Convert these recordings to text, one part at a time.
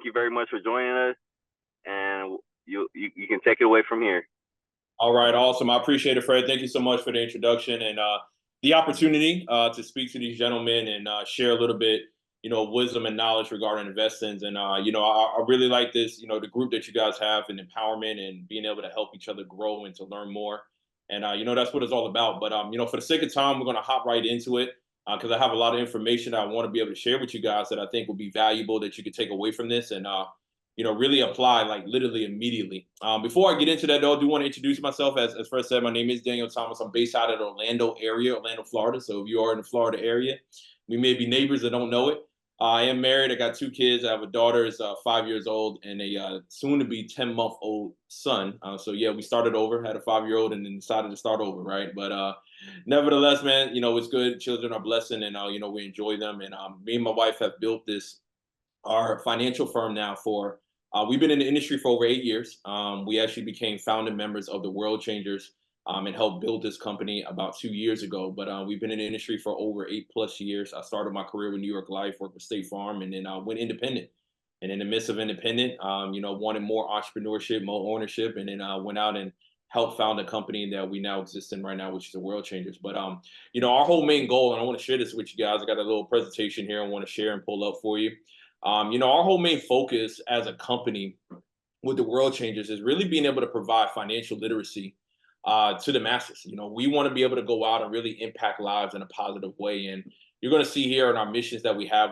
thank you very much for joining us, and you can take it away from here. All right, awesome. I appreciate it, Fred. Thank you so much for the introduction and the opportunity to speak to these gentlemen and share a little bit, wisdom and knowledge regarding investments. And I really like this, the group that you guys have and empowerment and being able to help each other grow and to learn more. And that's what it's all about. But for the sake of time, we're going to hop right into it because I have a lot of information that I want to be able to share with you guys that I think will be valuable that you could take away from this. And really apply like literally immediately. Before I get into that though, I do want to introduce myself. As Fred said, my name is Daniel Thomas. I'm based out of the Orlando area, Orlando, Florida. So if you are in the Florida area, we may be neighbors that don't know it. I am married. I got 2 kids. I have a daughter is 5 years old and a soon to be 10-month-old son. So yeah, we started over, had a 5-year-old and then decided to start over. Right. But nevertheless, man, it's good. Children are a blessing and, we enjoy them. And me and my wife have built our financial firm now for we've been in the industry for over 8 years. We actually became founding members of the World Changers and helped build this company about 2 years ago. But we've been in the industry for over 8+ years. I started my career with New York Life, worked with State Farm, and then I went independent. And in the midst of independent, wanted more entrepreneurship, more ownership, and then I went out and helped found a company that we now exist in right now, which is the World Changers. But our whole main goal, and I want to share this with you guys. I got a little presentation here I want to share and pull up for you. Our whole main focus as a company with the World Changers is really being able to provide financial literacy to the masses. We want to be able to go out and really impact lives in a positive way. And you're going to see here in our missions that we have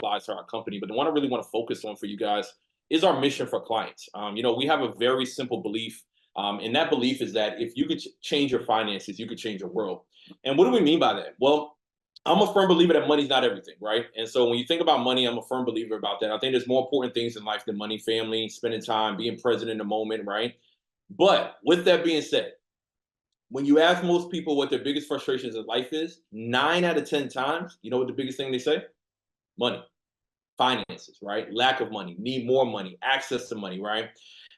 lives to our company. But the one I really want to focus on for you guys is our mission for clients. We have a very simple belief. And that belief is that if you could change your finances, you could change your world. And what do we mean by that? Well, I'm a firm believer that money's not everything, right? And so when you think about money, I'm a firm believer about that. I think there's more important things in life than money, family, spending time, being present in the moment, right? But with that being said, when you ask most people what their biggest frustrations in life is, 9 out of 10 times, you know what the biggest thing they say? Money, finances, right? Lack of money, need more money, access to money, right?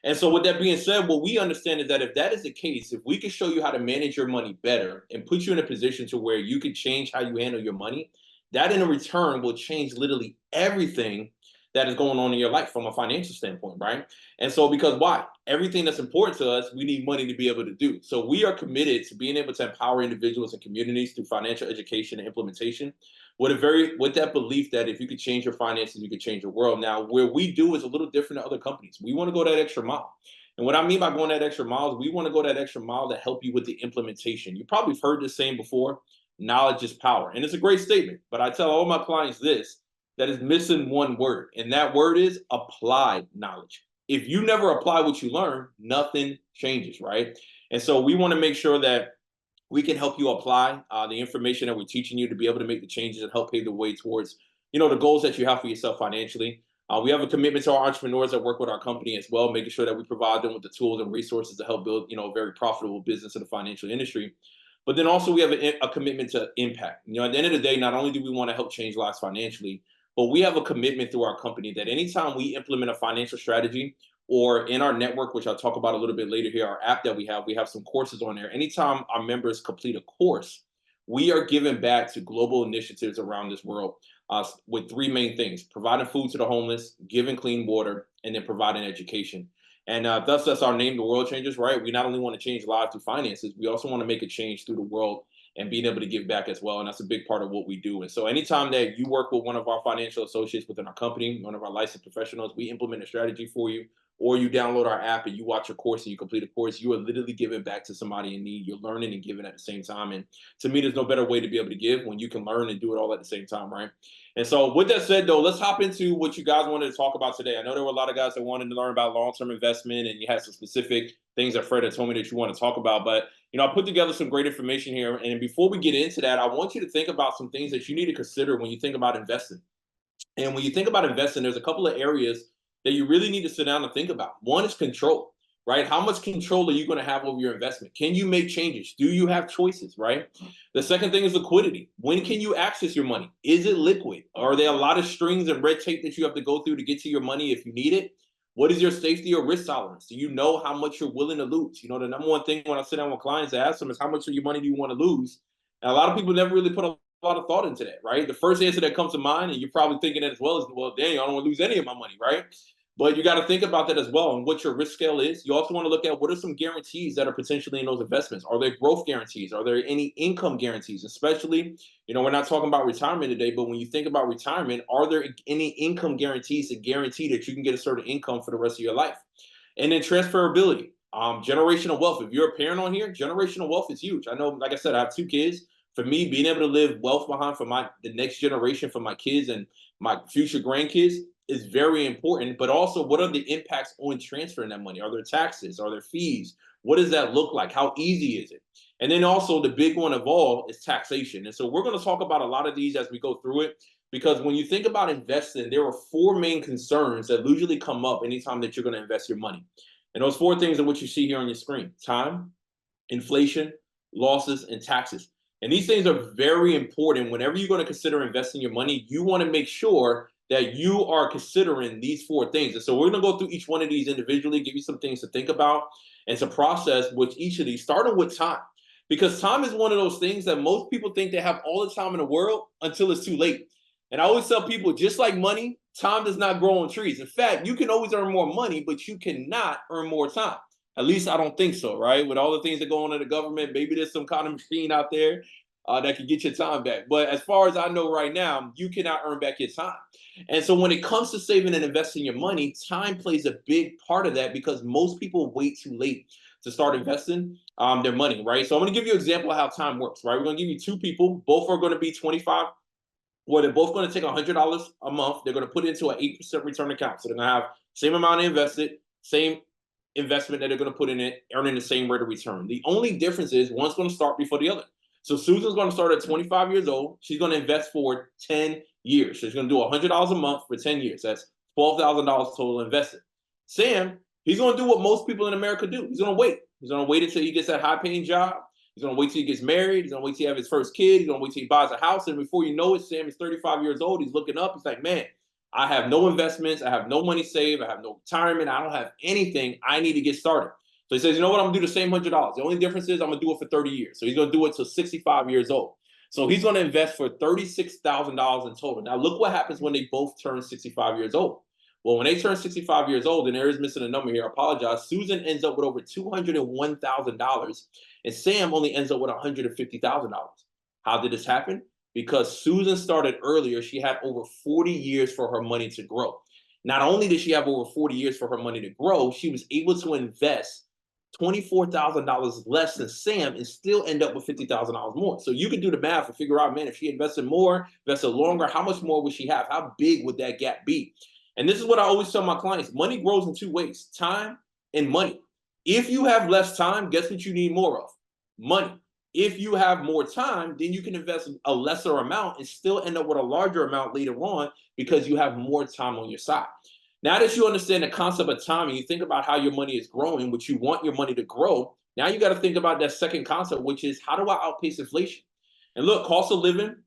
And so with that being said, what we understand is that if that is the case, if we can show you how to manage your money better and put you in a position to where you can change how you handle your money, that in return will change literally everything that is going on in your life from a financial standpoint, right? And so because why? Everything that's important to us, we need money to be able to do. So we are committed to being able to empower individuals and communities through financial education and implementation with that belief that if you could change your finances, you could change your world. Now, where we do is a little different than other companies. We want to go that extra mile. And what I mean by going that extra mile is we want to go that extra mile to help you with the implementation. You probably have heard this saying before, knowledge is power. And it's a great statement, but I tell all my clients this, that is missing one word. And that word is applied knowledge. If you never apply what you learn, nothing changes, right? And so we want to make sure that we can help you apply the information that we're teaching you to be able to make the changes and help pave the way towards, the goals that you have for yourself financially. We have a commitment to our entrepreneurs that work with our company as well, making sure that we provide them with the tools and resources to help build, a very profitable business in the financial industry. But then also we have a commitment to impact. At the end of the day, not only do we want to help change lives financially, but we have a commitment through our company that anytime we implement a financial strategy or in our network, which I'll talk about a little bit later here, our app that we have some courses on there. Anytime our members complete a course, we are giving back to global initiatives around this world with 3 main things: providing food to the homeless, giving clean water, and then providing education. And thus, that's our name, the World Changers, right? We not only want to change lives through finances, we also want to make a change through the world and being able to give back as well. And that's a big part of what we do. And so anytime that you work with one of our financial associates within our company, one of our licensed professionals, we implement a strategy for you, or you download our app and you watch a course and you complete a course, you are literally giving back to somebody in need. You're learning and giving at the same time. And to me, there's no better way to be able to give when you can learn and do it all at the same time, right? And so with that said, though, let's hop into what you guys wanted to talk about today. I know there were a lot of guys that wanted to learn about long-term investment, and you had some specific things that Fred had told me that you want to talk about. But, I put together some great information here. And before we get into that, I want you to think about some things that you need to consider when you think about investing. And when you think about investing, there's a couple of areas that you really need to sit down and think about. One is control, right? How much control are you going to have over your investment? Can you make changes? Do you have choices, right? The second thing is liquidity. When can you access your money? Is it liquid? Are there a lot of strings and red tape that you have to go through to get to your money if you need it? What is your safety or risk tolerance? Do you know how much you're willing to lose? The number one thing when I sit down with clients, I ask them is how much of your money do you want to lose? And a lot of people never really put a a lot of thought into that, right? The first answer that comes to mind, and you're probably thinking that as well, is, well, dang, I don't want to lose any of my money, right? But you got to think about that as well and what your risk scale is. You also want to look at what are some guarantees that are potentially in those investments. Are there growth guarantees? Are there any income guarantees? Especially, we're not talking about retirement today, but when you think about retirement, are there any income guarantees to guarantee that you can get a certain income for the rest of your life? And then transferability, generational wealth. If you're a parent on here, generational wealth is huge. I know, like I said, I have 2 kids. For me, being able to leave wealth behind for the next generation, for my kids and my future grandkids, is very important. But also, what are the impacts on transferring that money? Are there taxes? Are there fees? What does that look like? How easy is it? And then also the big one of all is taxation. And so we're going to talk about a lot of these as we go through it, because when you think about investing, there are 4 main concerns that usually come up anytime that you're going to invest your money. And those 4 things are what you see here on your screen: time, inflation, losses, and taxes. And these things are very important. Whenever you're going to consider investing your money, you want to make sure that you are considering these 4 things. And so we're going to go through each one of these individually, give you some things to think about and to process with each of these, starting with time. Because time is one of those things that most people think they have all the time in the world until it's too late. And I always tell people, just like money, time does not grow on trees. In fact, you can always earn more money, but you cannot earn more time. At least I don't think so, right? With all the things that go on in the government, maybe there's some kind of machine out there that can get your time back. But as far as I know right now, you cannot earn back your time. And so when it comes to saving and investing your money, time plays a big part of that, because most people wait too late to start investing their money, right? So I'm going to give you an example of how time works, right? We're going to give you 2 people. Both are going to be 25. Well, they're both going to take $100 a month. They're going to put it into an 8% return account. So they're going to have same amount invested, same investment that they're going to put in it, earning the same rate of return. The only difference is one's going to start before the other. So Susan's going to start at 25 years old. She's going to invest for 10 years. So she's going to do $100 a month for 10 years. That's $12,000 total invested. Sam, he's going to do what most people in America do. He's going to wait. He's going to wait until he gets that high-paying job. He's going to wait till he gets married. He's going to wait till he has his first kid. He's going to wait till he buys a house. And before you know it, Sam is 35 years old. He's looking up. He's like, man, I have no investments. I have no money saved. I have no retirement. I don't have anything. I need to get started. So he says, you know what? I'm going to do the same $100. The only difference is I'm going to do it for 30 years. So he's going to do it till 65 years old. So he's going to invest for $36,000 in total. Now, look what happens when they both turn 65 years old. Well, when they turn 65 years old, and there is missing a number here, I apologize, Susan ends up with over $201,000, and Sam only ends up with $150,000. How did this happen? Because Susan started earlier. She had over 40 years for her money to grow. Not only did she have over 40 years for her money to grow, she was able to invest $24,000 less than Sam and still end up with $50,000 more. So you can do the math and figure out, man, if she invested more, invested longer, how much more would she have? How big would that gap be? And this is what I always tell my clients: money grows in 2 ways: time and money. If you have less time, guess what you need more of? Money. If you have more time, then you can invest a lesser amount and still end up with a larger amount later on, because you have more time on your side. Now that you understand the concept of time and you think about how your money is growing, which you want your money to grow, now you got to think about that second concept, which is, how do I outpace inflation? And look, cost of living,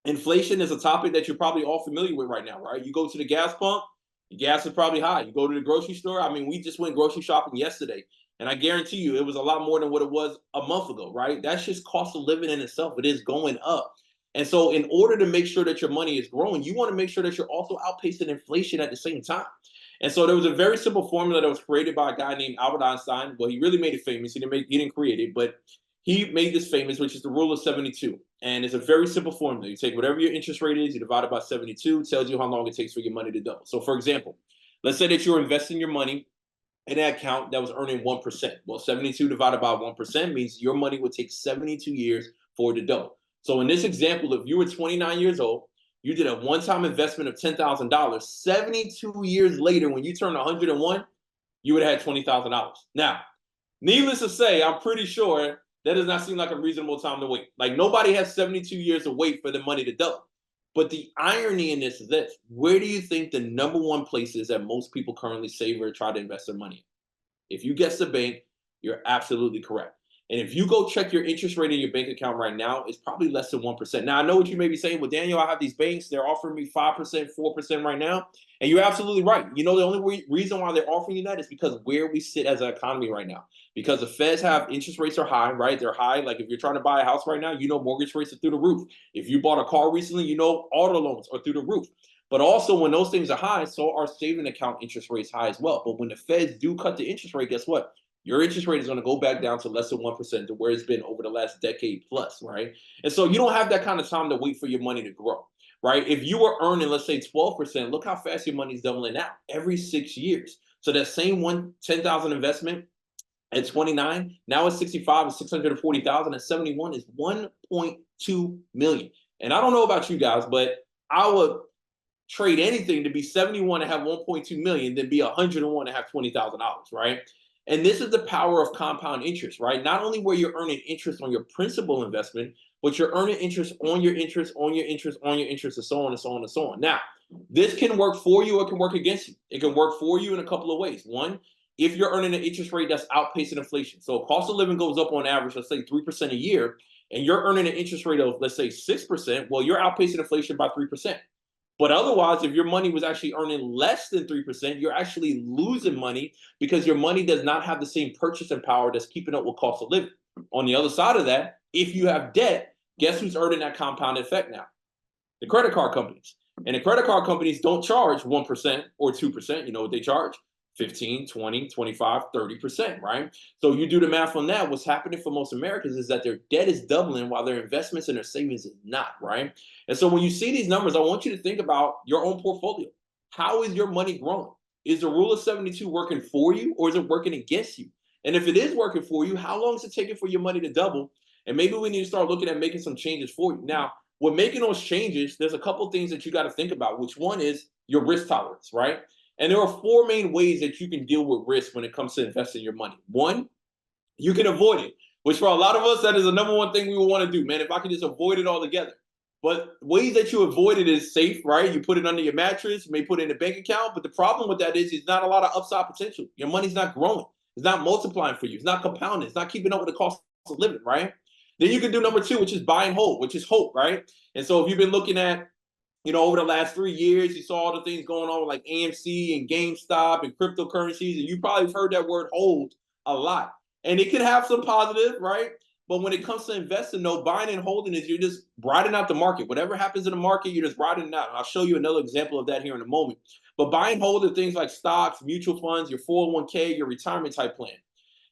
inflation is a topic that you're probably all familiar with right now, right? You go to the gas pump, the gas is probably high. You go to the grocery store. I mean, we just went grocery shopping yesterday, and I guarantee you it was a lot more than what it was a month ago, right? That's just cost of living in itself. It is going up. And so in order to make sure that your money is growing, you want to make sure that you're also outpacing inflation at the same time. And so there was a very simple formula that was created by a guy named Albert Einstein. Well, he really made it famous. He didn't create it, but he made this famous, which is the rule of 72. And it's a very simple formula. You take whatever your interest rate is, you divide it by 72, it tells you how long it takes for your money to double. So for example, let's say that you're investing your money in an account that was earning 1%. Well, 72 divided by 1% means your money would take 72 years for it to double. So in this example, if you were 29 years old, you did a one-time investment of $10,000. 72 years later, when you turn 101, you would have had $20,000. Now, needless to say, I'm pretty sure that does not seem like a reasonable time to wait. Like, nobody has 72 years to wait for the money to double. But the irony in this is this: where do you think the number one place is that most people currently save or try to invest their money? If you guess the bank, you're absolutely correct. And if you go check your interest rate in your bank account right now, it's probably less than 1%. Now, I know what you may be saying. Well, Daniel, I have these banks. They're offering me 5%, 4% right now. And you're absolutely right. You know, the only reason why they're offering you that is because where we sit as an economy right now. Because the Feds have interest rates are high, right? They're high. Like if you're trying to buy a house right now, you know mortgage rates are through the roof. If you bought a car recently, you know auto loans are through the roof. But also when those things are high, so are saving account interest rates high as well. But when the Feds do cut the interest rate, guess what? Your interest rate is going to go back down to less than 1% to where it's been over the last decade plus, right? And so you don't have that kind of time to wait for your money to grow, right? If you were earning, let's say 12%, look how fast your money's doubling now every 6 years. So that same 10,000 investment at 29, now it's 65 is 640,000, and 71 is 1.2 million. And I don't know about you guys, but I would trade anything to be 71 and have 1.2 million than be 101 and have $20,000, right? And this is the power of compound interest, right? Not only where you're earning interest on your principal investment, but you're earning interest on your interest, on your interest, on your interest, and so on and so on and so on. Now, this can work for you or it can work against you. It can work for you in a couple of ways. One, if you're earning an interest rate that's outpacing inflation. So cost of living goes up on average, let's say 3% a year, and you're earning an interest rate of, let's say 6%, well, you're outpacing inflation by 3%. But otherwise, if your money was actually earning less than 3%, you're actually losing money because your money does not have the same purchasing power that's keeping up with cost of living. On the other side of that, if you have debt, guess who's earning that compound effect now? The credit card companies. And the credit card companies don't charge 1% or 2%. You know what they charge? 15, 20, 25, 30%, right? So you do the math on that. What's happening for most Americans is that their debt is doubling while their investments and their savings is not, right? And so when you see these numbers, I want you to think about your own portfolio. How is your money growing? Is the rule of 72 working for you or is it working against you? And if it is working for you, how long is it taking for your money to double? And maybe we need to start looking at making some changes for you. Now, with making those changes, there's a couple things that you got to think about, which one is your risk tolerance, right? And there are four main ways that you can deal with risk when it comes to investing your money. One, you can avoid it, which for a lot of us, that is the number one thing we would want to do, man. If I could just avoid it altogether. But ways that you avoid it is safe, right? You put it under your mattress, you may put it in a bank account. But the problem with that is it's not a lot of upside potential. Your money's not growing. It's not multiplying for you. It's not compounding. It's not keeping up with the cost of living, right? Then you can do number two, which is buy and hold, which is hope, right? And so if you've been looking at over the last 3 years, you saw all the things going on with like AMC and GameStop and cryptocurrencies, and you probably have heard that word hold a lot. And it can have some positive, right? But when it comes to investing, no, buying and holding is you're just riding out the market. Whatever happens in the market, you're just riding it out. And I'll show you another example of that here in a moment. But buy and hold are things like stocks, mutual funds, your 401k, your retirement type plan.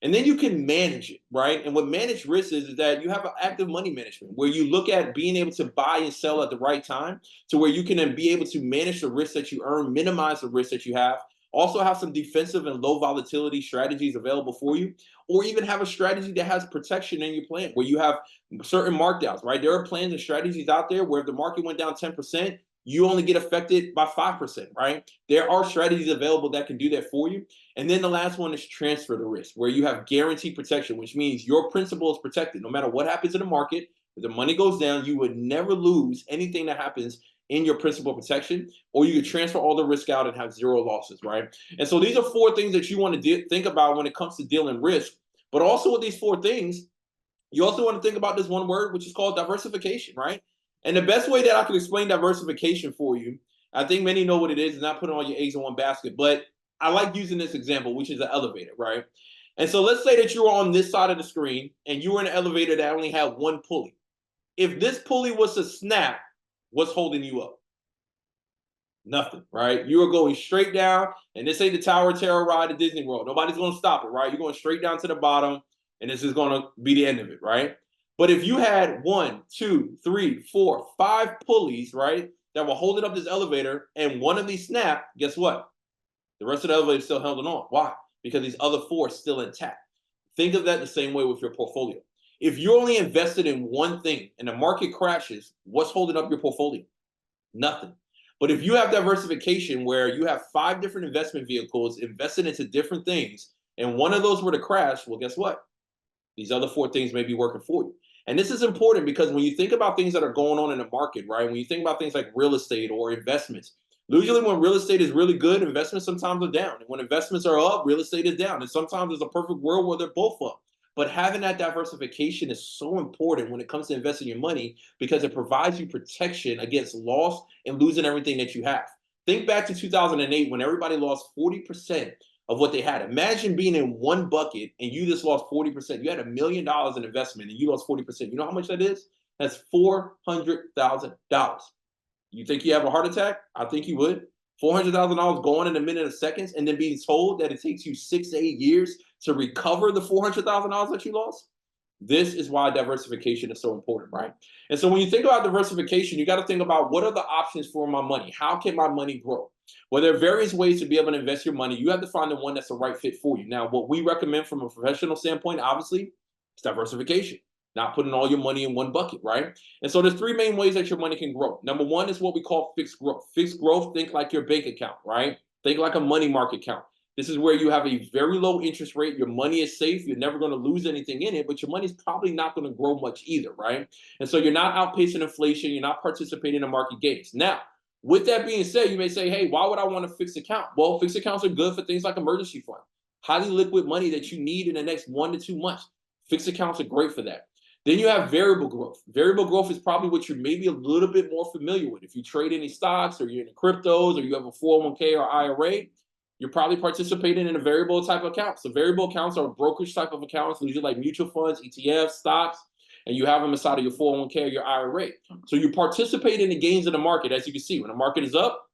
And then you can manage it, right? And what managed risk is that you have an active money management where you look at being able to buy and sell at the right time to where you can then be able to manage the risk that you earn, minimize the risk that you have, also have some defensive and low volatility strategies available for you, or even have a strategy that has protection in your plan where you have certain markdowns, right? There are plans and strategies out there where if the market went down 10%, you only get affected by 5%, right? There are strategies available that can do that for you. And then the last one is transfer the risk, where you have guaranteed protection, which means your principal is protected. No matter what happens in the market, if the money goes down, you would never lose anything that happens in your principal protection, or you could transfer all the risk out and have zero losses, right? And so these are four things that you want to think about when it comes to dealing risk. But also with these four things, you also want to think about this one word, which is called diversification, right? And the best way that I can explain diversification for you, I think many know what it is, not putting all your eggs in one basket, but I like using this example, which is an elevator, right? And so let's say that you were on this side of the screen and you were in an elevator that only had one pulley. If this pulley was to snap, what's holding you up? Nothing, right? You are going straight down, and this ain't the Tower of Terror ride at Disney World. Nobody's going to stop it, right? You're going straight down to the bottom, and this is going to be the end of it, right? But if you had 1, 2, 3, 4, 5 pulleys, right, that were holding up this elevator, and one of these snapped, guess what? The rest of the elevator is still held on. Why? Because these other four are still intact. Think of that the same way with your portfolio. If you're only invested in one thing and the market crashes, what's holding up your portfolio? Nothing. But if you have diversification where you have 5 different investment vehicles invested into different things, and one of those were to crash, well, guess what? These other 4 things may be working for you. And this is important because when you think about things that are going on in the market, right? When you think about things like real estate or investments, usually when real estate is really good, investments sometimes are down. And when investments are up, real estate is down. And sometimes there's a perfect world where they're both up. But having that diversification is so important when it comes to investing your money because it provides you protection against loss and losing everything that you have. Think back to 2008 when everybody lost 40% of what they had. Imagine being in one bucket and you just lost 40%. You had $1 million in investment and you lost 40%. You know how much that is? That's $400,000. You think you have a heart attack? I think you would. $400,000 gone in a minute of seconds, and then being told that it takes you 6 to 8 years to recover the $400,000 that you lost. This is why diversification is so important, right? And so when you think about diversification, you got to think about what are the options for my money? How can my money grow? Well, there are various ways to be able to invest your money. You have to find the one that's the right fit for you. Now, what we recommend from a professional standpoint, obviously, is diversification, not putting all your money in one bucket, right? And so there's three main ways that your money can grow. Number one is what we call fixed growth. Fixed growth, think like your bank account, right? Think like a money market account. This is where you have a very low interest rate. Your money is safe. You're never going to lose anything in it, but your money's probably not going to grow much either, right? And so you're not outpacing inflation. You're not participating in market gains. Now, with that being said, you may say, hey, why would I want a fixed account? Well, fixed accounts are good for things like emergency fund, highly liquid money that you need in the next 1 to 2 months. Fixed accounts are great for that. Then you have variable growth. Variable growth is probably what you're maybe a little bit more familiar with. If you trade any stocks or you're in cryptos or you have a 401k or IRA, you're probably participating in a variable type of account. So variable accounts are brokerage type of accounts, usually like mutual funds, ETFs, stocks, and you have them inside of your 401k or your IRA. So you participate in the gains of the market. As you can see, when the market is up,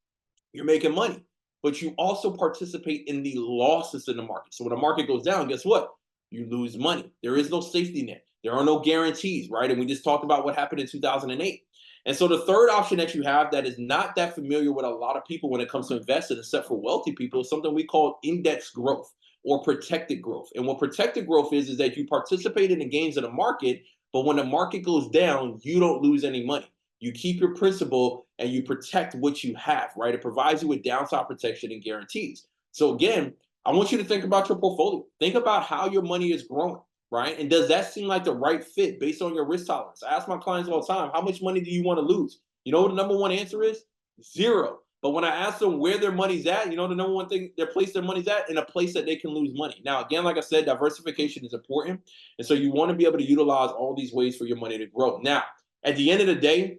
you're making money. But you also participate in the losses in the market. So when the market goes down, guess what? You lose money. There is no safety net. There are no guarantees, right? And we just talked about what happened in 2008. And so the third option that you have that is not that familiar with a lot of people when it comes to investing, except for wealthy people, is something we call index growth or protected growth. And what protected growth is that you participate in the gains of the market, but when the market goes down, you don't lose any money. You keep your principal and you protect what you have, right? It provides you with downside protection and guarantees. So again, I want you to think about your portfolio. Think about how your money is growing, right? And does that seem like the right fit based on your risk tolerance? I ask my clients all the time, how much money do you want to lose? You know what the number one answer is? Zero. But when I ask them where their money's at, you know the number one thing their place their money's at? In a place that they can lose money. Now, again, like I said, diversification is important. And so you want to be able to utilize all these ways for your money to grow. Now, at the end of the day,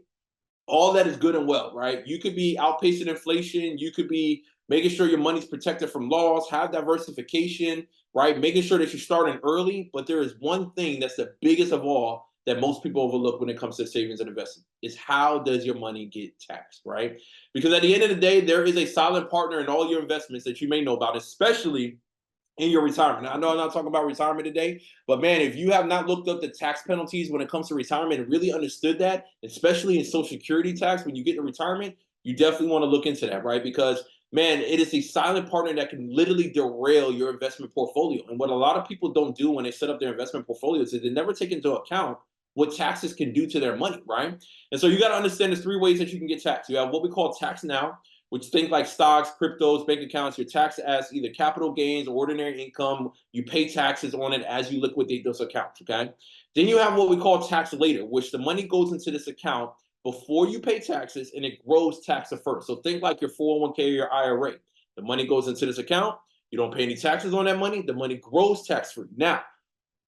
all that is good and well, right? You could be outpacing inflation. You could be making sure your money's protected from loss, have diversification, right? Making sure that you're starting early. But there is one thing that's the biggest of all that most people overlook when it comes to savings and investing is how does your money get taxed, right? Because at the end of the day, there is a silent partner in all your investments that you may know about, especially in your retirement. Now, I know I'm not talking about retirement today, but man, if you have not looked up the tax penalties when it comes to retirement and really understood that, especially in Social Security tax, when you get to retirement, you definitely want to look into that, right? Because man, it is a silent partner that can literally derail your investment portfolio. And what a lot of people don't do when they set up their investment portfolios is they never take into account what taxes can do to their money, right? And so you got to understand there's three ways that you can get taxed. You have what we call tax now, which think like stocks, cryptos, bank accounts. You're taxed as either capital gains or ordinary income. You pay taxes on it as you liquidate those accounts, okay? Then you have what we call tax later, which the money goes into this account before you pay taxes and it grows tax deferred. So think like your 401k or your IRA. The money goes into this account. You don't pay any taxes on that money. The money grows tax free. Now,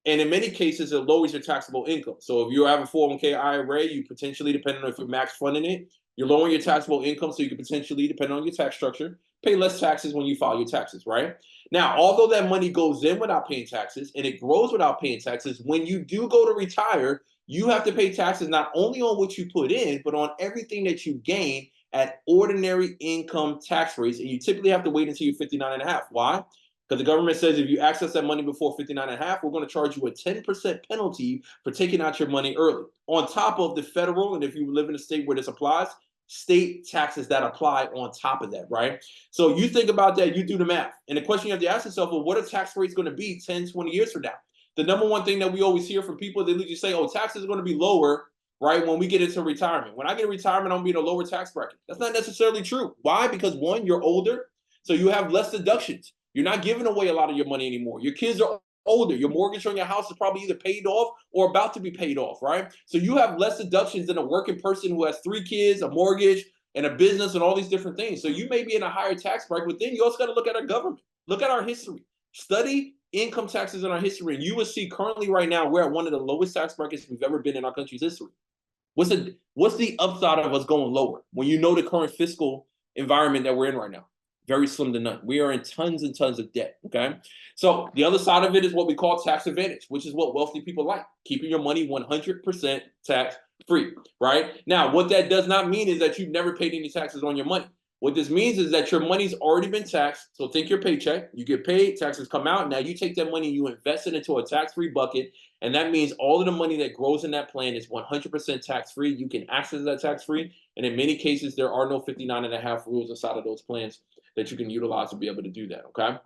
and in many cases, it lowers your taxable income. So if you have a 401k IRA, you potentially, depending on if you're max funding it, you're lowering your taxable income. So you can potentially, depending on your tax structure, pay less taxes when you file your taxes, right? Now, although that money goes in without paying taxes and it grows without paying taxes, when you do go to retire, you have to pay taxes not only on what you put in, but on everything that you gain at ordinary income tax rates. And you typically have to wait until you're 59 and a half. Why? Because the government says if you access that money before 59 and a half, we're going to charge you a 10% penalty for taking out your money early. On top of the federal, and if you live in a state where this applies, state taxes that apply on top of that, right? So you think about that, you do the math. And the question you have to ask yourself, well, what are tax rates going to be 10, 20 years from now? The number one thing that we always hear from people, they usually say, oh, taxes are going to be lower, right, when we get into retirement. When I get to retirement, I'm going to be in a lower tax bracket. That's not necessarily true. Why? Because one, you're older, so you have less deductions. You're not giving away a lot of your money anymore. Your kids are older. Your mortgage on your house is probably either paid off or about to be paid off, right? So you have less deductions than a working person who has 3 kids, a mortgage, and a business and all these different things. So you may be in a higher tax bracket, but then you also got to look at our government. Look at our history. Study income taxes in our history. And you will see currently right now, we're at one of the lowest tax brackets we've ever been in our country's history. What's the upside of us going lower when you know the current fiscal environment that we're in right now? Very slim to none. We are in tons and tons of debt. Okay. So the other side of it is what we call tax advantage, which is what wealthy people like, keeping your money 100% tax free. Right. Now, what that does not mean is that you've never paid any taxes on your money. What this means is that your money's already been taxed. So think your paycheck, you get paid, taxes come out. Now you take that money, you invest it into a tax-free bucket. And that means all of the money that grows in that plan is 100% tax-free. You can access that tax-free. And in many cases, there are no 59 and a half rules inside of those plans that you can utilize to be able to do that. Okay.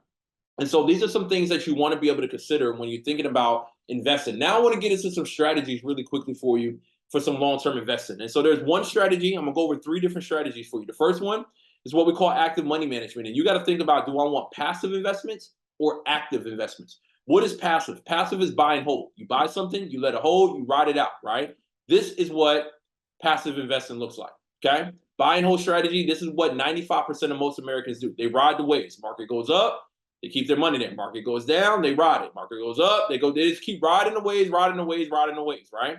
And so these are some things that you want to be able to consider when you're thinking about investing. Now I want to get into some strategies really quickly for you for some long-term investing. And so there's one strategy. I'm going to go over 3 different strategies for you. The first one is what we call active money management. And you got to think about, do I want passive investments or active investments? What is passive? Passive is buy and hold. You buy something, you let it hold, you ride it out, right? This is what passive investing looks like, okay? Buy and hold strategy, this is what 95% of most Americans do. They ride the waves. Market goes up, they keep their money there. Market goes down, they ride it. Market goes up, they just keep riding the waves, riding the waves, riding the waves, right?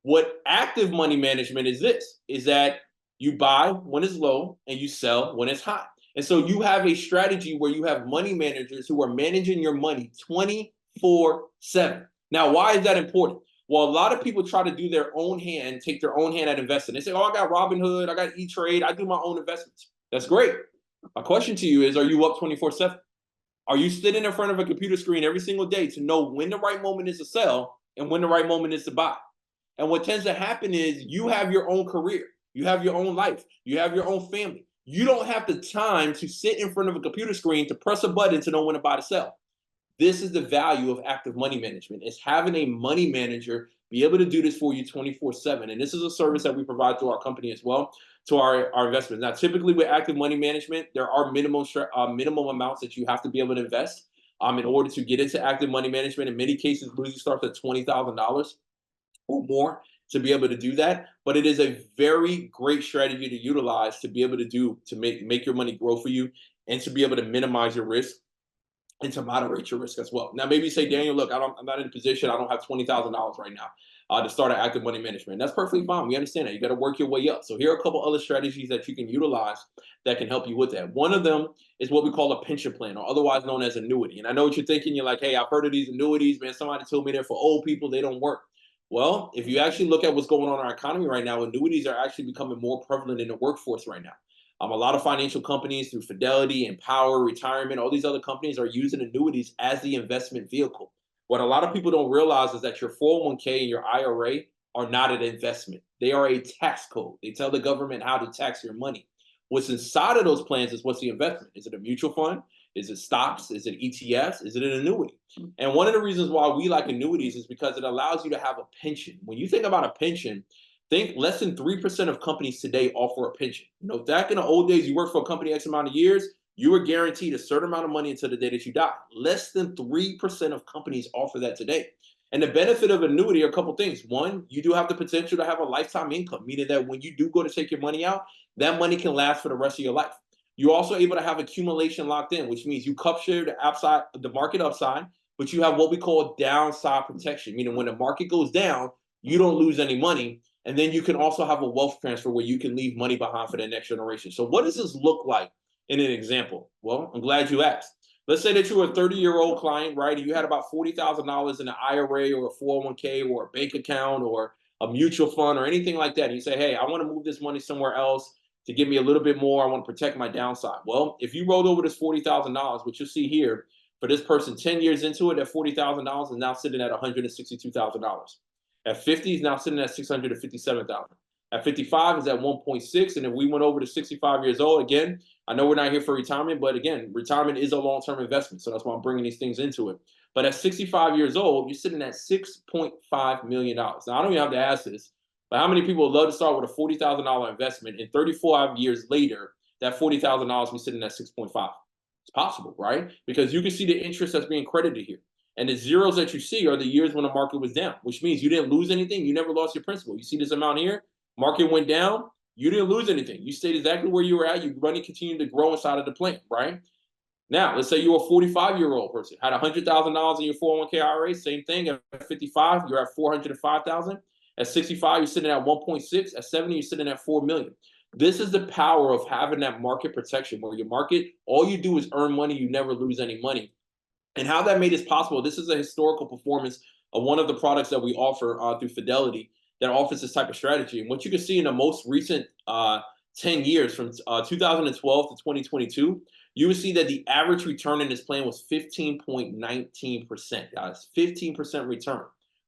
What active money management is this, is that you buy when it's low and you sell when it's high. And so you have a strategy where you have money managers who are managing your money 24/7. Now, why is that important? Well, a lot of people try to do their own hand, take their own hand at investing. They say, oh, I got Robinhood, I got E-Trade, I do my own investments. That's great. My question to you is, are you up 24/7? Are you sitting in front of a computer screen every single day to know when the right moment is to sell and when the right moment is to buy? And what tends to happen is you have your own career. You have your own life. You have your own family. You don't have the time to sit in front of a computer screen to press a button to know when to buy to sell. This is the value of active money management. It's having a money manager be able to do this for you 24/7. And this is a service that we provide to our company as well, to our investors. Now, typically with active money management, there are minimum amounts that you have to be able to invest in order to get into active money management. In many cases, it usually starts at $20,000 or more to be able to do that. But it is a very great strategy to utilize to be able to make your money grow for you and to be able to minimize your risk and to moderate your risk as well. Now, maybe you say, Daniel, look, I'm not in a position, I don't have $20,000 right now to start an active money management. That's perfectly fine. We understand that. You got to work your way up. So here are a couple other strategies that you can utilize that can help you with that. One of them is what we call a pension plan, or otherwise known as annuity. And I know what you're thinking. You're like, hey, I've heard of these annuities, man. Somebody told me they're for old people. They don't work. Well, if you actually look at what's going on in our economy right now, annuities are actually becoming more prevalent in the workforce right now. A lot of financial companies through Fidelity, Empower, Retirement, all these other companies are using annuities as the investment vehicle. What a lot of people don't realize is that your 401k and your IRA are not an investment. They are a tax code. They tell the government how to tax your money. What's inside of those plans is what's the investment? Is it a mutual fund? Is it stocks? Is it ETFs? Is it an annuity? And one of the reasons why we like annuities is because it allows you to have a pension. When you think about a pension, think less than 3% of companies today offer a pension. You know, back in the old days, you worked for a company X amount of years, you were guaranteed a certain amount of money until the day that you die. Less than 3% of companies offer that today. And the benefit of annuity are a couple things. One, you do have the potential to have a lifetime income, meaning that when you do go to take your money out, that money can last for the rest of your life. You're also able to have accumulation locked in, which means you capture the market upside, but you have what we call downside protection, meaning when the market goes down, you don't lose any money. And then you can also have a wealth transfer where you can leave money behind for the next generation. So what does this look like in an example? Well, I'm glad you asked. Let's say that you were a 30-year-old client, right? And you had about $40,000 in an IRA or a 401k or a bank account or a mutual fund or anything like that. And you say, hey, I want to move this money somewhere else to give me a little bit more. I want to protect my downside. Well, if you rolled over this $40,000, which you'll see here, for this person 10 years into it, that $40,000 is now sitting at $162,000. At 50 is now sitting at 657,000. At 55 is at 1.6. And if we went over to 65 years old, again, I know we're not here for retirement, but again, retirement is a long-term investment. So that's why I'm bringing these things into it. But at 65 years old, you're sitting at $6.5 million. Now, I don't even have to ask this, but how many people would love to start with a $40,000 investment and 35 years later, that $40,000 be sitting at 6.5? It's possible, right? Because you can see the interest that's being credited here. And the zeros that you see are the years when the market was down, which means you didn't lose anything. You never lost your principal. You see this amount here, market went down, you didn't lose anything. You stayed exactly where you were at. Your money continued to grow inside of the plan, right? Now, let's say you're a 45-year-old person, had $100,000 in your 401k IRA, same thing. At 55, you're at 405,000. At 65, you're sitting at 1.6. At 70, you're sitting at 4 million. This is the power of having that market protection where your market, all you do is earn money, you never lose any money. And how that made this possible, this is a historical performance of one of the products that we offer through Fidelity that offers this type of strategy. And what you can see in the most recent 10 years from 2012 to 2022, you will see that the average return in this plan was 15.19%, guys, 15% return,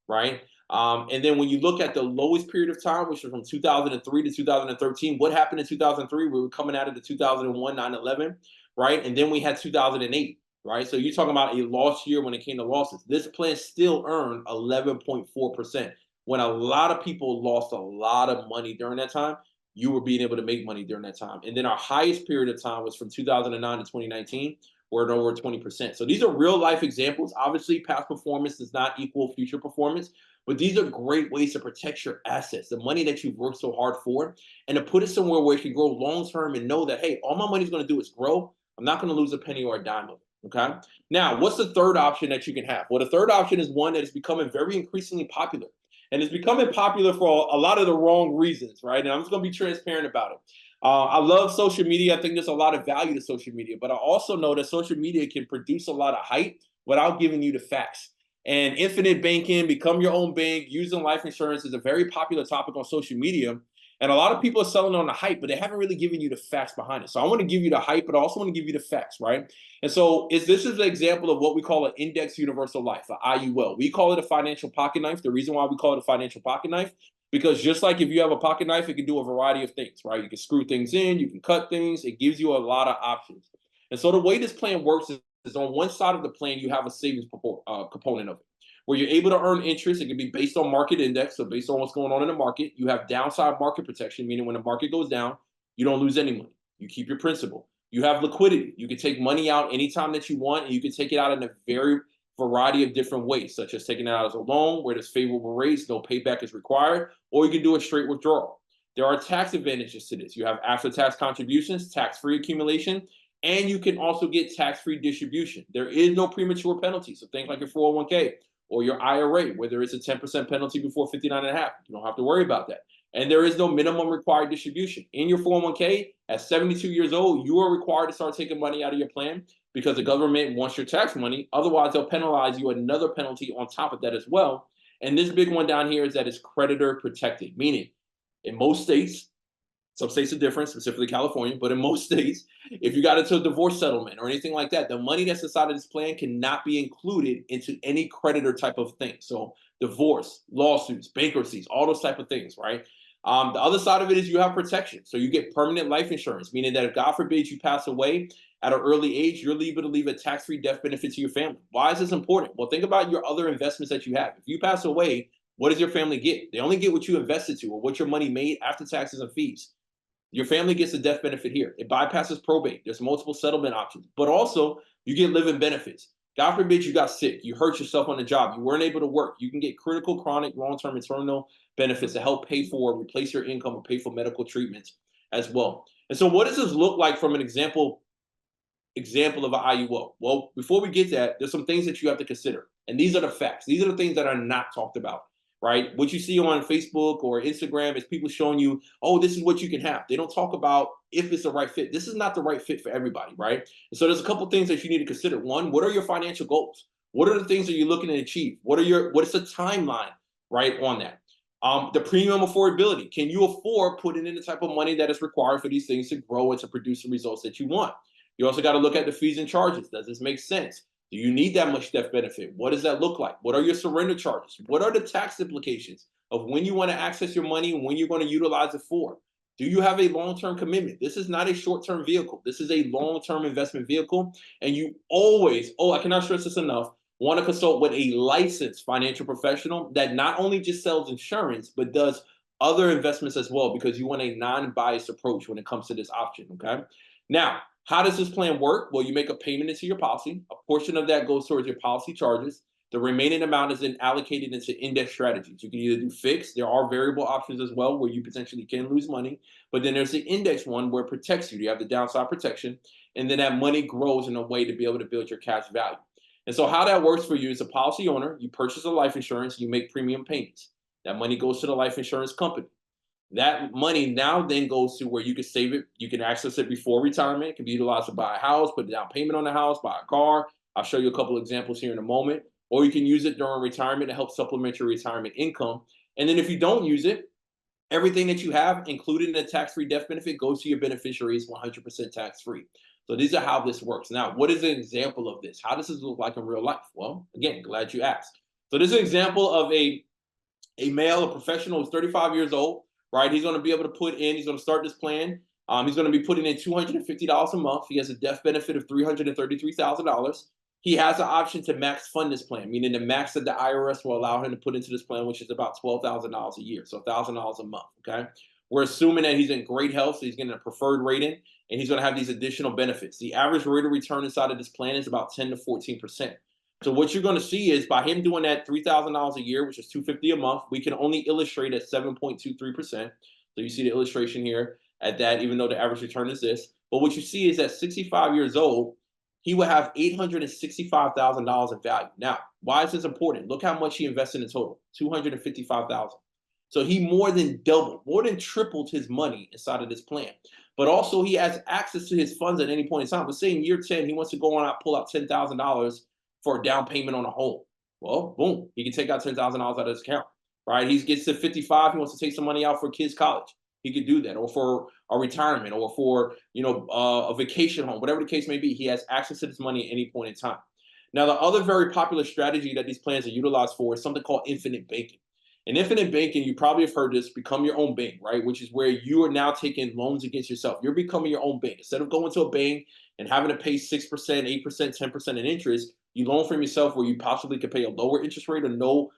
right? And then when you look at the lowest period of time, which was from 2003 to 2013, what happened in 2003? We were coming out of the 2001 9/11, right? And then we had 2008. Right. So you're talking about a lost year when it came to losses. This plan still earned 11.4%. When a lot of people lost a lot of money during that time, you were being able to make money during that time. And then our highest period of time was from 2009 to 2019, where it over 20%. So these are real life examples. Obviously, past performance does not equal future performance, but these are great ways to protect your assets, the money that you've worked so hard for, and to put it somewhere where it can grow long term and know that, hey, all my money's going to do is grow. I'm not going to lose a penny or a dime of it. Okay. Now, what's the third option that you can have? Well, the third option is one that is becoming very increasingly popular. And it's becoming popular for a lot of the wrong reasons, right? And I'm just going to be transparent about it. I love social media. I think there's a lot of value to social media, but I also know that social media can produce a lot of hype without giving you the facts. And infinite banking, become your own bank, using life insurance is a very popular topic on social media. And a lot of people are selling on the hype, but they haven't really given you the facts behind it. So I want to give you the hype, but I also want to give you the facts, right? And so this is an example of what we call an index universal life, an IUL. We call it a financial pocket knife. The reason why we call it a financial pocket knife, because just like if you have a pocket knife, it can do a variety of things, right? You can screw things in, you can cut things. It gives you a lot of options. And so the way this plan works is on one side of the plan, you have a savings component of it, where you're able to earn interest. It can be based on market index, so based on what's going on in the market. You have downside market protection, meaning when the market goes down, you don't lose any money. You keep your principal. You have liquidity. You can take money out anytime that you want, and you can take it out in a very variety of different ways, such as taking it out as a loan where there's favorable rates, no payback is required, or you can do a straight withdrawal. There are tax advantages to this. You have after-tax contributions, tax-free accumulation, and you can also get tax-free distribution. There is no premature penalty. So think like your 401k or your IRA, where there is a 10% penalty before 59 and a half. You don't have to worry about that. And there is no minimum required distribution. In your 401k, at 72 years old, you are required to start taking money out of your plan because the government wants your tax money. Otherwise, they'll penalize you another penalty on top of that as well. And this big one down here is that it's creditor protected, meaning in most states, some states are different, specifically California, but in most states, if you got into a divorce settlement or anything like that, the money that's inside of this plan cannot be included into any creditor type of thing. So divorce, lawsuits, bankruptcies, all those type of things, right? The other side of it is you have protection. So you get permanent life insurance, meaning that if God forbid you pass away at an early age, you're able to leave a tax-free death benefit to your family. Why is this important? Well, think about your other investments that you have. If you pass away, what does your family get? They only get what you invested to or what your money made after taxes and fees. Your family gets a death benefit here. It bypasses probate. There's multiple settlement options, but also you get living benefits. God forbid you got sick, you hurt yourself on the job, you weren't able to work. You can get critical, chronic, long-term, and terminal benefits to help pay for, replace your income, or pay for medical treatments as well. And so, what does this look like from an example of an IUO? Well, before we get to that, there's some things that you have to consider, and these are the facts. These are the things that are not talked about. Right? What you see on Facebook or Instagram is people showing you, oh, this is what you can have. They don't talk about if it's the right fit. This is not the right fit for everybody, right? And so there's a couple things that you need to consider. One, what are your financial goals? What are the things that you're looking to achieve? What is the timeline, right, on that? The premium affordability. Can you afford putting in the type of money that is required for these things to grow and to produce the results that you want? You also got to look at the fees and charges. Does this make sense? Do you need that much death benefit? What does that look like? What are your surrender charges? What are the tax implications of when you want to access your money and when you're going to utilize it for? Do you have a long-term commitment? This is not a short-term vehicle. This is a long-term investment vehicle. And you always, I cannot stress this enough, want to consult with a licensed financial professional that not only just sells insurance, but does other investments as well, because you want a non-biased approach when it comes to this option, okay? Now, how does this plan work? Well, you make a payment into your policy. A portion of that goes towards your policy charges. The remaining amount is then allocated into index strategies. You can either do fixed. There are variable options as well where you potentially can lose money. But then there's the index one where it protects you. You have the downside protection. And then that money grows in a way to be able to build your cash value. And so how that works for you is a policy owner, you purchase a life insurance, you make premium payments. That money goes to the life insurance company. That money now then goes to where you can save it. You can access it before retirement. It can be utilized to buy a house, put a down payment on the house, buy a car. I'll show you a couple of examples here in a moment. Or you can use it during retirement to help supplement your retirement income. And then if you don't use it, everything that you have, including the tax-free death benefit, goes to your beneficiaries 100% tax-free. So these are how this works. Now, what is an example of this? How does this look like in real life? Well, again, glad you asked. So this is an example of a male, a professional who's 35 years old, right? He's going to be able to put in, he's going to start this plan. He's going to be putting in $250 a month. He has a death benefit of $333,000. He has the option to max fund this plan, meaning the max that the IRS will allow him to put into this plan, which is about $12,000 a year, so $1,000 a month, okay? We're assuming that he's in great health, so he's getting a preferred rating, and he's going to have these additional benefits. The average rate of return inside of this plan is about 10 to 14%. So what you're going to see is by him doing that $3,000 a year, which is $250 a month, we can only illustrate at 7.23%. So you see the illustration here at that, even though the average return is this. But what you see is at 65 years old, he will have $865,000 in value. Now, why is this important? Look how much he invested in total, $255,000. So he more than doubled, more than tripled his money inside of this plan. But also he has access to his funds at any point in time. Let's say in year 10, he wants to go on out, pull out $10,000 for a down payment on a home. Well, boom, he can take out $10,000 out of his account, right? He gets to 55, he wants to take some money out for kids' college. He could do that, or for a retirement, or for a vacation home, whatever the case may be. He has access to this money at any point in time. Now, the other very popular strategy that these plans are utilized for is something called infinite banking. And infinite banking, you probably have heard this, become your own bank, right? Which is where you are now taking loans against yourself. You're becoming your own bank. Instead of going to a bank and having to pay 6%, 8%, 10% in interest, you loan from yourself where you possibly could pay a lower interest rate or no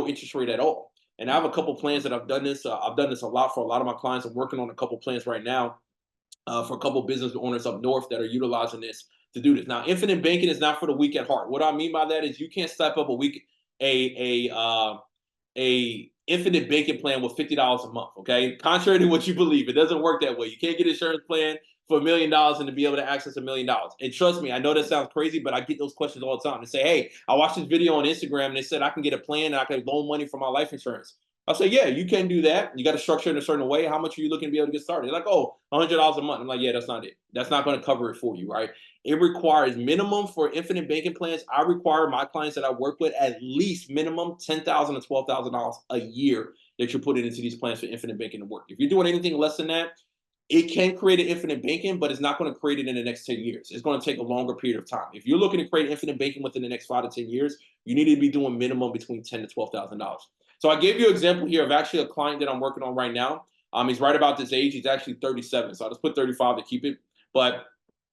interest rate at all. And I have a couple plans that I've done this. I've done this a lot for a lot of my clients. I'm working on a couple plans right now for a couple business owners up north that are utilizing this to do this. Now, infinite banking is not for the weak at heart. What I mean by that is you can't step up a infinite banking plan with $50 a month. Okay, contrary to what you believe, it doesn't work that way. You can't get an insurance plan for $1 million and to be able to access $1 million. And trust me, I know that sounds crazy, but I get those questions all the time. They say, "Hey, I watched this video on Instagram and they said I can get a plan and I can loan money for my life insurance." I say, "Yeah, you can do that. You got to structure it in a certain way. How much are you looking to be able to get started?" They're like, "Oh, $100 a month." I'm like, "Yeah, that's not it. That's not going to cover it for you, right?" It requires minimum for infinite banking plans. I require my clients that I work with at least minimum $10,000 to $12,000 a year that you're putting into these plans for infinite banking to work. If you're doing anything less than that, it can create an infinite banking, but it's not going to create it in the next 10 years. It's going to take a longer period of time. If you're looking to create infinite banking within the next 5 to 10 years, you need to be doing minimum between $10,000 to $12,000. So I gave you an example here of actually a client that I'm working on right now. He's right about this age. He's actually 37. So I just put 35 to keep it. But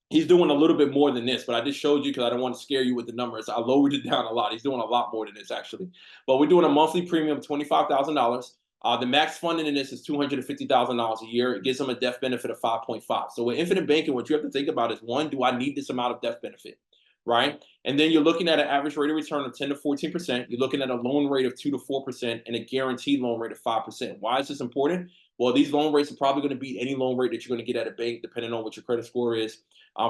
he's doing a little bit more than this, but I just showed you because I don't want to scare you with the numbers. I lowered it down a lot. He's doing a lot more than this, actually. But we're doing a monthly premium of $25,000. The max funding in this is $250,000 a year. It gives him a death benefit of 5.5. So with infinite banking, what you have to think about is, one, do I need this amount of death benefit, right? And then you're looking at an average rate of return of 10 to 14%. You're looking at a loan rate of 2 to 4% and a guaranteed loan rate of 5%. Why is this important? Well, these loan rates are probably going to beat any loan rate that you're going to get at a bank, depending on what your credit score is.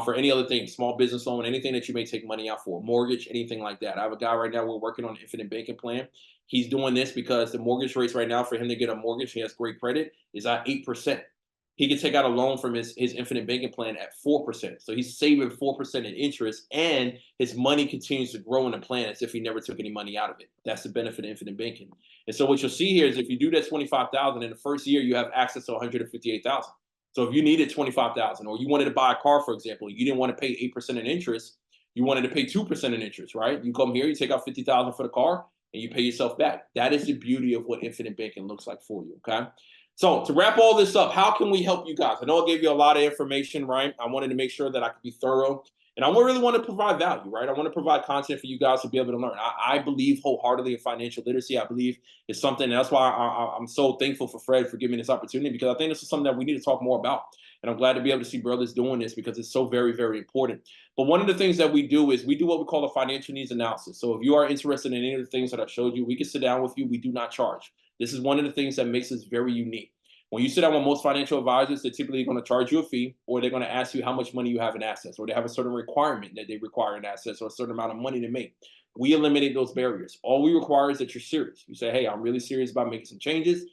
For any other thing, small business loan, anything that you may take money out for, mortgage, anything like that. I have a guy right now, we're working on an infinite banking plan. He's doing this because the mortgage rates right now for him to get a mortgage, he has great credit, is at 8%. He can take out a loan from his infinite banking plan at 4%. So he's saving 4% in interest, and his money continues to grow in the plan as if he never took any money out of it. That's the benefit of infinite banking. And so what you'll see here is if you do that 25,000 in the first year, you have access to 158,000. So if you needed 25,000, or you wanted to buy a car, for example, you didn't want to pay 8% in interest, you wanted to pay 2% in interest, right? You come here, you take out 50,000 for the car, and you pay yourself back. That is the beauty of what infinite banking looks like for you, okay? So to wrap all this up, how can we help you guys? I know I gave you a lot of information, right? I wanted to make sure that I could be thorough And I really want to provide value, right? I want to provide content for you guys to be able to learn. I believe wholeheartedly in financial literacy. I believe it's something, and that's why I'm so thankful for Fred for giving me this opportunity, because I think this is something that we need to talk more about. And I'm glad to be able to see brothers doing this because it's so very, very important. But one of the things that we do is we do what we call a financial needs analysis. So if you are interested in any of the things that I showed you, we can sit down with you. We do not charge. This is one of the things that makes us very unique. When you sit down with most financial advisors, they're typically going to charge you a fee, or they're going to ask you how much money you have in assets, or they have a certain requirement that they require in assets, or a certain amount of money to make. We eliminate those barriers. All we require is that you're serious. You say, hey, I'm really serious about making some changes.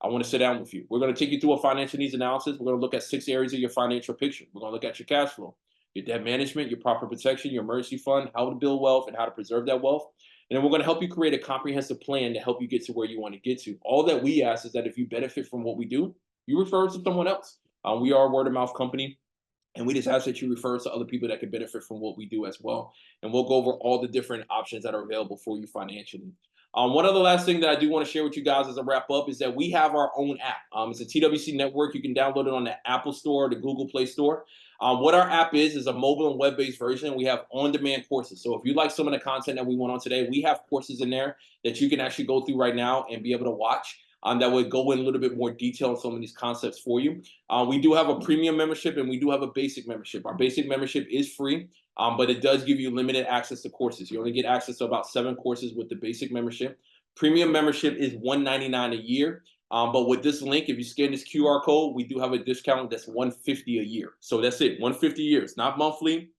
I want to sit down with you. We're going to take you through a financial needs analysis. We're going to look at 6 areas of your financial picture. We're going to look at your cash flow, your debt management, your proper protection, your emergency fund, how to build wealth, and how to preserve that wealth. And then we're going to help you create a comprehensive plan to help you get to where you want to get to. All that we ask is that if you benefit from what we do, you refer it to someone else. We are a word of mouth company. And we just ask that you refer to other people that could benefit from what we do as well. And we'll go over all the different options that are available for you financially. One other last thing that I do want to share with you guys as a wrap up is that we have our own app. It's a TWC network. You can download it on the Apple Store or the Google Play Store. What our app is a mobile and web-based version. We have on-demand courses. So if you like some of the content that we went on today, we have courses in there that you can actually go through right now and be able to watch. That would go in a little bit more detail on some of these concepts for you. We do have a premium membership and we do have a basic membership. Our basic membership is free, but it does give you limited access to courses. You only get access to about 7 courses with the basic membership. Premium membership is $199 a year. But with this link, if you scan this QR code, we do have a discount that's $150 a year. So that's it, $150 a year. It's not monthly.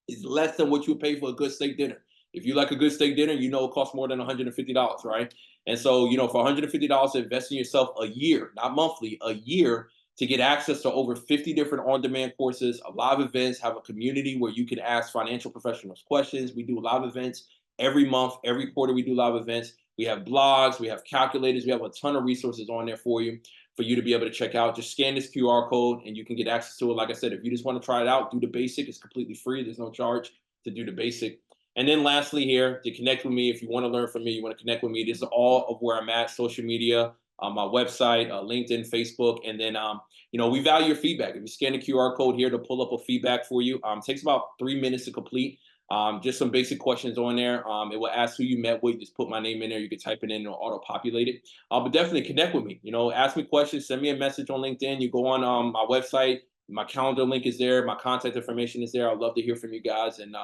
It's less than what you pay for a good steak dinner. If you like a good steak dinner, you know it costs more than $150, right? And so, for $150 to invest in yourself a year, not monthly, a year, to get access to over 50 different on-demand courses, live events, have a community where you can ask financial professionals questions. We do live events every month, every quarter we do live events. We have blogs, we have calculators, we have a ton of resources on there for you to be able to check out. Just scan this QR code and you can get access to it. Like I said, if you just want to try it out, do the basic. It's completely free. There's no charge to do the basic. And then lastly here, to connect with me, if you want to learn from me, you want to connect with me, this is all of where I'm at: social media, my website, LinkedIn, Facebook. And then, we value your feedback. If you scan the QR code here to pull up a feedback for you, it takes about 3 minutes to complete. Just some basic questions on there. It will ask who you met with. Just put my name in there. You can type it in and it'll auto-populate it. But definitely connect with me. Ask me questions. Send me a message on LinkedIn. You go on my website. My calendar link is there. My contact information is there. I'd love to hear from you guys and,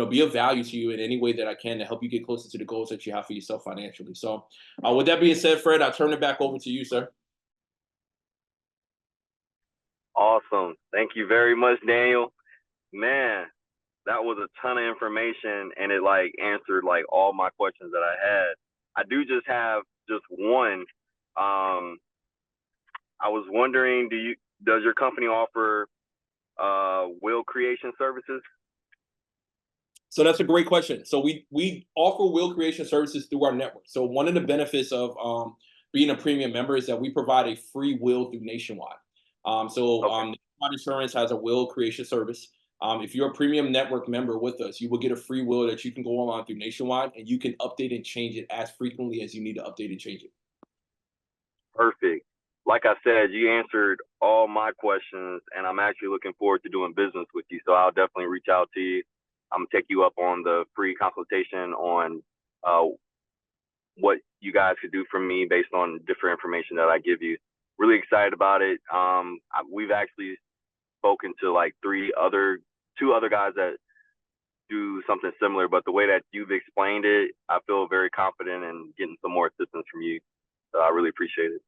be of value to you in any way that I can to help you get closer to the goals that you have for yourself financially. So with that being said, Fred, I'll turn it back over to you, sir. Awesome. Thank you very much, Daniel. Man, that was a ton of information and it answered all my questions that I had. I do just have just one. I was wondering, does your company offer will creation services? So that's a great question. So we offer will creation services through our network. So one of the benefits of being a premium member is that we provide a free will through Nationwide. Nationwide Insurance has a will creation service. If you're a premium network member with us, you will get a free will that you can go online through Nationwide, and you can update and change it as frequently as you need to update and change it. Perfect. Like I said, you answered all my questions, and I'm actually looking forward to doing business with you. So I'll definitely reach out to you. I'm gonna take you up on the free consultation on what you guys could do for me based on different information that I give you. Really excited about it. We've actually spoken to two other guys that do something similar, but the way that you've explained it, I feel very confident in getting some more assistance from you. So I really appreciate it.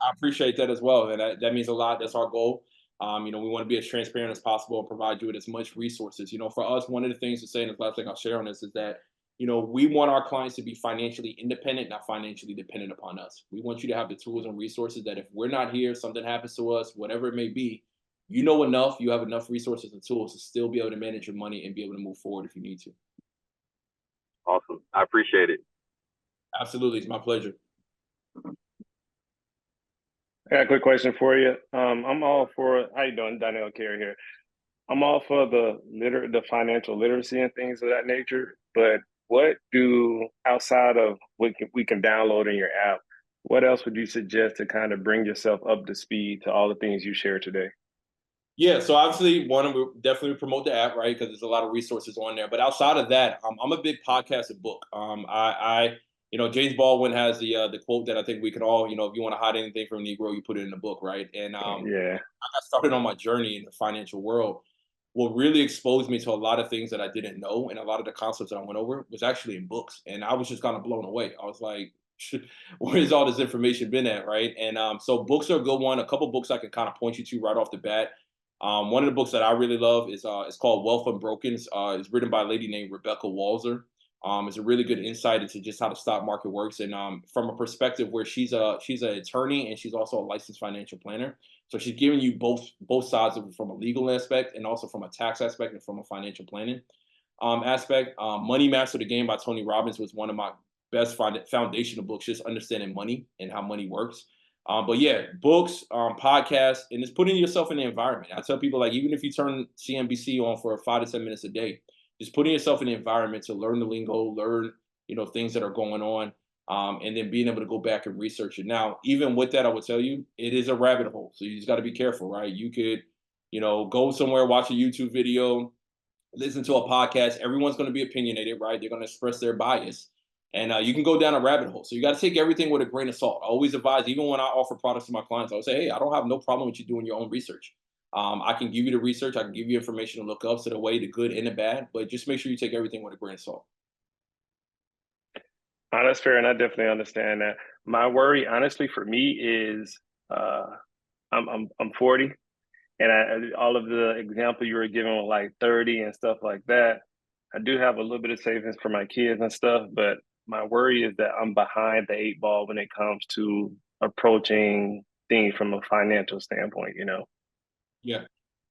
I appreciate that as well, and that means a lot. That's our goal. We want to be as transparent as possible and provide you with as much resources. For us, one of the things to say, and the last thing I'll share on this is that, we want our clients to be financially independent, not financially dependent upon us. We want you to have the tools and resources that if we're not here, something happens to us, whatever it may be, you have enough resources and tools to still be able to manage your money and be able to move forward if you need to. Awesome. I appreciate it. Absolutely. It's my pleasure. I got a quick question for you. I'm all for, how you doing? Daniel Carey here. I'm all for the financial literacy and things of that nature, but what outside of what we can download in your app, what else would you suggest to kind of bring yourself up to speed to all the things you shared today? Yeah, so obviously, one, we definitely promote the app, right? Because there's a lot of resources on there. But outside of that, I'm a big podcast and book. James Baldwin has the quote that I think we can all, if you want to hide anything from a Negro, you put it in a book, right? And Yeah. I got started on my journey in the financial world. What really exposed me to a lot of things that I didn't know, and a lot of the concepts that I went over was actually in books, and I was just kind of blown away. I was like, where's all this information been at, right? And so books are a good one. A couple books I can kind of point you to right off the bat. One of the books that I really love is it's called Wealth Unbroken. It's written by a lady named Rebecca Walzer. It's a really good insight into just how the stock market works, and from a perspective where she's an attorney and she's also a licensed financial planner. So she's giving you both sides of it, from a legal aspect and also from a tax aspect and from a financial planning aspect. Money Master the Game by Tony Robbins was one of my best foundational books, just understanding money and how money works. But yeah, books, podcasts, and it's putting yourself in the environment. I tell people, like, even if you turn CNBC on for 5 to 10 minutes a day, just putting yourself in the environment to learn the lingo, learn, things that are going on, and then being able to go back and research it. Now, even with that, I would tell you, it is a rabbit hole. So you just got to be careful, right? You could, go somewhere, watch a YouTube video, listen to a podcast. Everyone's going to be opinionated, right? They're going to express their bias. And you can go down a rabbit hole. So you got to take everything with a grain of salt. I always advise, even when I offer products to my clients, I would say, hey, I don't have no problem with you doing your own research. I can give you the research. I can give you information to look up, so the way, the good and the bad. But just make sure you take everything with a grain of salt. Oh, that's fair, and I definitely understand that. My worry, honestly, for me is I'm 40, and all of the example you were giving with like 30 and stuff like that. I do have a little bit of savings for my kids and stuff, but my worry is that I'm behind the 8 ball when it comes to approaching things from a financial standpoint. Yeah.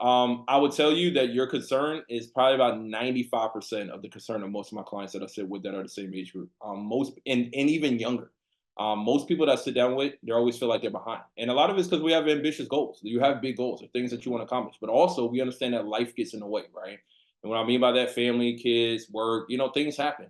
I would tell you that your concern is probably about 95% of the concern of most of my clients that I sit with that are the same age group. Most and even younger. Most people that I sit down with, they always feel like they're behind. And a lot of it's because we have ambitious goals. You have big goals or things that you want to accomplish. But also we understand that life gets in the way, right? And what I mean by that, family, kids, work, things happen.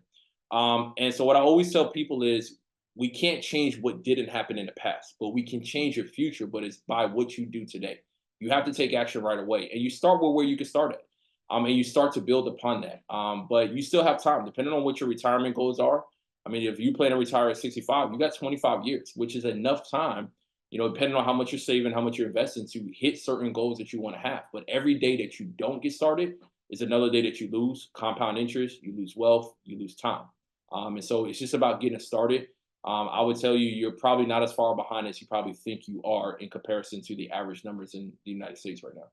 And so what I always tell people is we can't change what didn't happen in the past, but we can change your future, but it's by what you do today. You have to take action right away, and you start with where you can start at, and you start to build upon that. But you still have time, depending on what your retirement goals are. I mean, if you plan to retire at 65, you got 25 years, which is enough time. Depending on how much you're saving, how much you're investing, to hit certain goals that you want to have. But every day that you don't get started is another day that you lose compound interest, you lose wealth, you lose time. And so it's just about getting started. I would tell you, you're probably not as far behind as you probably think you are in comparison to the average numbers in the United States right now.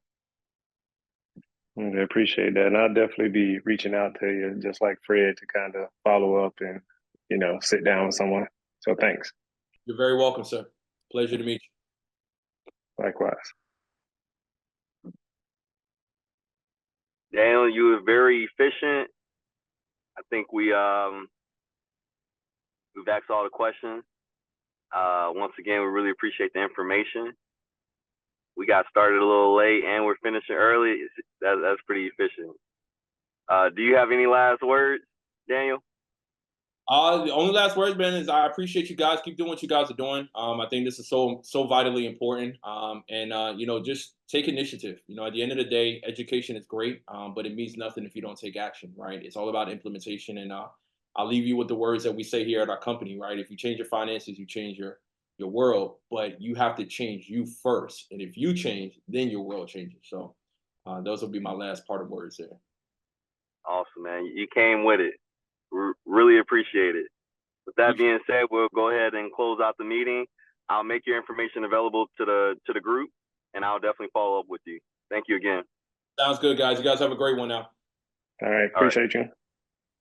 I appreciate that. And I'll definitely be reaching out to you, just like Fred, to kind of follow up and, sit down with someone. So thanks. You're very welcome, sir. Pleasure to meet you. Likewise. Daniel, you were very efficient. I think we've asked all the questions. Once again, we really appreciate the information. We got started a little late and we're finishing early. That's pretty efficient. Do you have any last words, Daniel? The only last words, Ben, is I appreciate you guys. Keep doing what you guys are doing. I think this is so vitally important. Just take initiative. At the end of the day, education is great, but it means nothing if you don't take action, right? It's all about implementation. And I'll leave you with the words that we say here at our company, right? If you change your finances, you change your world, but you have to change you first. And if you change, then your world changes. So those will be my last part of words there. Awesome, man. You came with it. Really appreciate it. With that being said, we'll go ahead and close out the meeting. I'll make your information available to the group, and I'll definitely follow up with you. Thank you again. Sounds good, guys. You guys have a great one now. All right. Appreciate you.